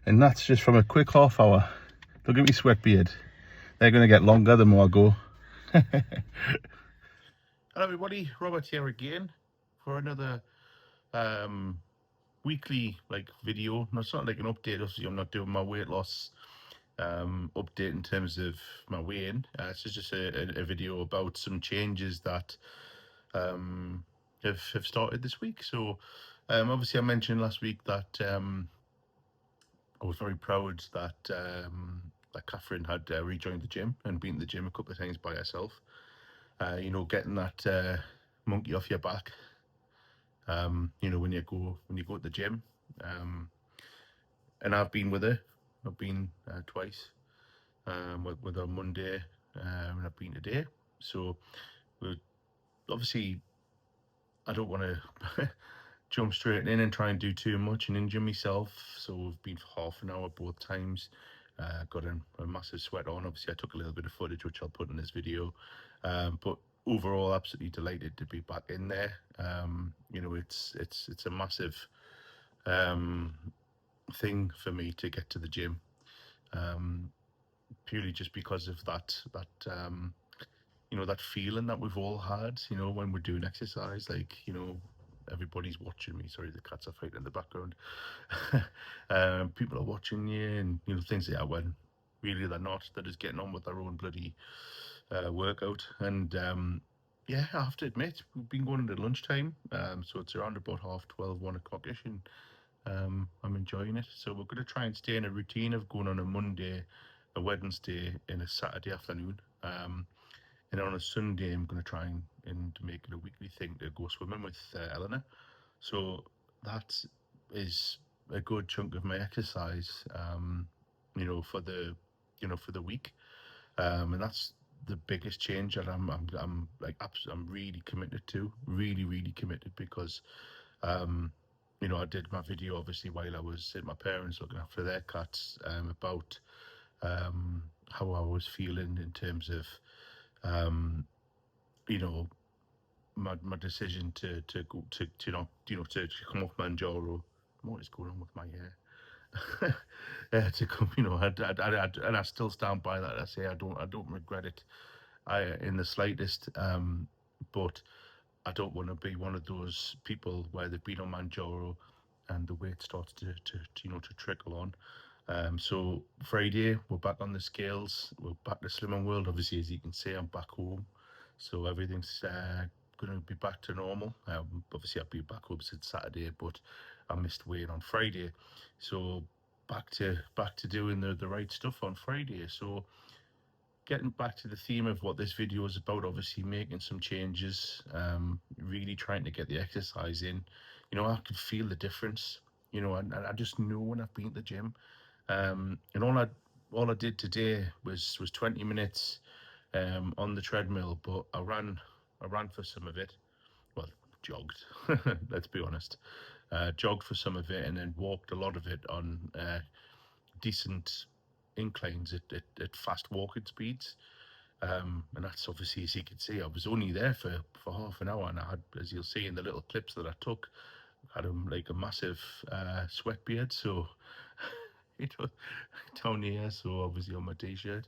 And that's just from a quick half hour. Look at me sweat beard. They're going to get longer the more I go. Hello everybody, Robert here again for another weekly video. No, it's not like an update. Obviously I'm not doing my weight loss update in terms of my weigh-in. It's just a video about some changes that have started this week. So obviously I mentioned last week that I was very proud that that Catherine had rejoined the gym and been to the gym a couple of times by herself. You know, getting that monkey off your back. You know, when you go to the gym. And I've been with her. I've been twice. With her on Monday, and I've been today. So obviously I don't want to jump straight in and try and do too much and injure myself. So we've been for half an hour both times. Got a massive sweat on. Obviously I took a little bit of footage which I'll put in this video, but overall absolutely delighted to be back in there. You know, it's a massive thing for me to get to the gym, purely just because of that you know, that feeling that we've all had, you know, when we're doing exercise, like, you know, everybody's watching me. Sorry, the cats are fighting in the background. People are watching you, and you know, things like that, when really they're not. They're just getting on with their own bloody workout. And yeah, I have to admit, we've been going into lunchtime, so it's around about 12:30, 1 o'clock-ish, and I'm enjoying it. So we're going to try and stay in a routine of going on a Monday, a Wednesday, and a Saturday afternoon. And on a Sunday, I'm going to try and make it a weekly thing to go swimming with Eleanor. So that is a good chunk of my exercise, you know, for the week, and that's the biggest change that I'm really committed to, really committed, because you know, I did my video obviously while I was at my parents looking after their cats, about how I was feeling in terms of you know, my decision to go to not, you know, to come off Manjaro. What is going on with my hair? To come, you know, and I still stand by that. I say I don't regret it, in the slightest. But I don't want to be one of those people where they've been on Manjaro and the weight starts to you know, to trickle on. So Friday we're back on the scales. We're back to Slimming World. Obviously, as you can see, I'm back home, so everything's going to be back to normal. Obviously, I've been back home since Saturday, but I missed weight on Friday, so back to doing the right stuff on Friday. So getting back to the theme of what this video is about, obviously making some changes, really trying to get the exercise in. You know, I can feel the difference. You know, and I just know when I've been at the gym. And all I did today was 20 minutes on the treadmill, but I ran for some of it. Well, jogged. Let's be honest. Jogged for some of it, and then walked a lot of it on decent inclines at fast walking speeds. And that's obviously, as you can see, I was only there for half an hour, and I had, as you'll see in the little clips that I took, had like a massive sweat beard. So it was down here, so obviously on my t-shirt.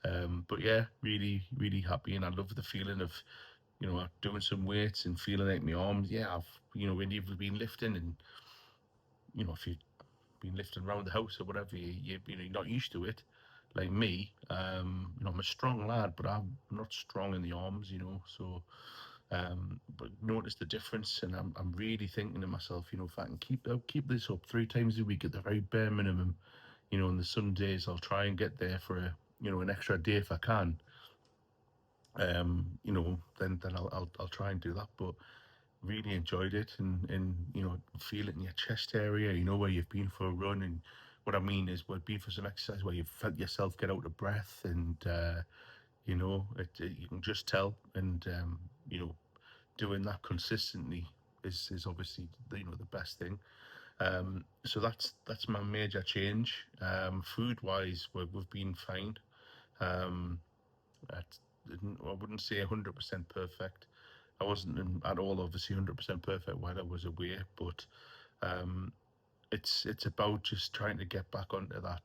But yeah, really happy, and I love the feeling of, you know, doing some weights and feeling like my arms. Yeah, I've, you know, when you've been lifting, and you know, if you've been lifting around the house or whatever, you know, you're not used to it. Like me, you know, I'm a strong lad, but I'm not strong in the arms, you know. So, but notice the difference, and I'm really thinking to myself, you know, if I can keep this up 3 times a week at the very bare minimum, you know, on the Sundays I'll try and get there for you know, an extra day if I can. You know, then I'll try and do that. But really enjoyed it, and you know, feel it in your chest area, you know, where you've been for a run. And what I mean is, we've been for some exercise where you've felt yourself get out of breath, and you know, you can just tell. And you know, doing that consistently is obviously, you know, the best thing. So that's my major change. Food wise, we've been fine. um at, I wouldn't say 100% perfect. I wasn't at all obviously 100% perfect while I was away, but it's about just trying to get back onto that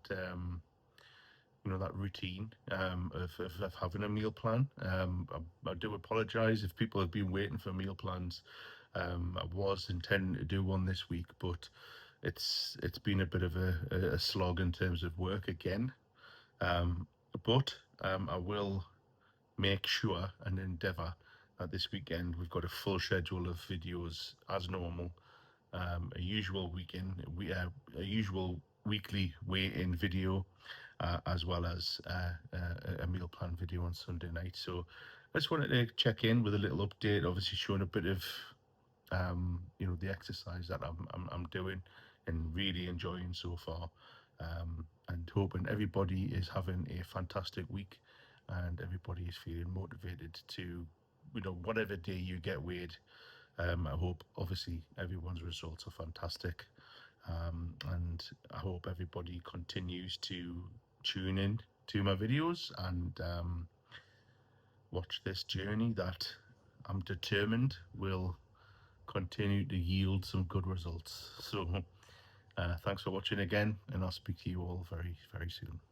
that routine of having a meal plan. I do apologize if people have been waiting for meal plans. I was intending to do one this week, but it's been a bit of a slog in terms of work again. Um, but I will make sure and endeavour that this weekend we've got a full schedule of videos as normal. A usual a usual weekly weigh-in video, as well as a meal plan video on Sunday night. So I just wanted to check in with a little update, obviously showing a bit of the exercise that I'm doing and really enjoying so far, and hoping everybody is having a fantastic week and everybody is feeling motivated to whatever day you get weighed. I hope obviously everyone's results are fantastic, and I hope everybody continues to tune in to my videos and watch this journey that I'm determined will continue to yield some good results. So thanks for watching again, and I'll speak to you all very, very soon.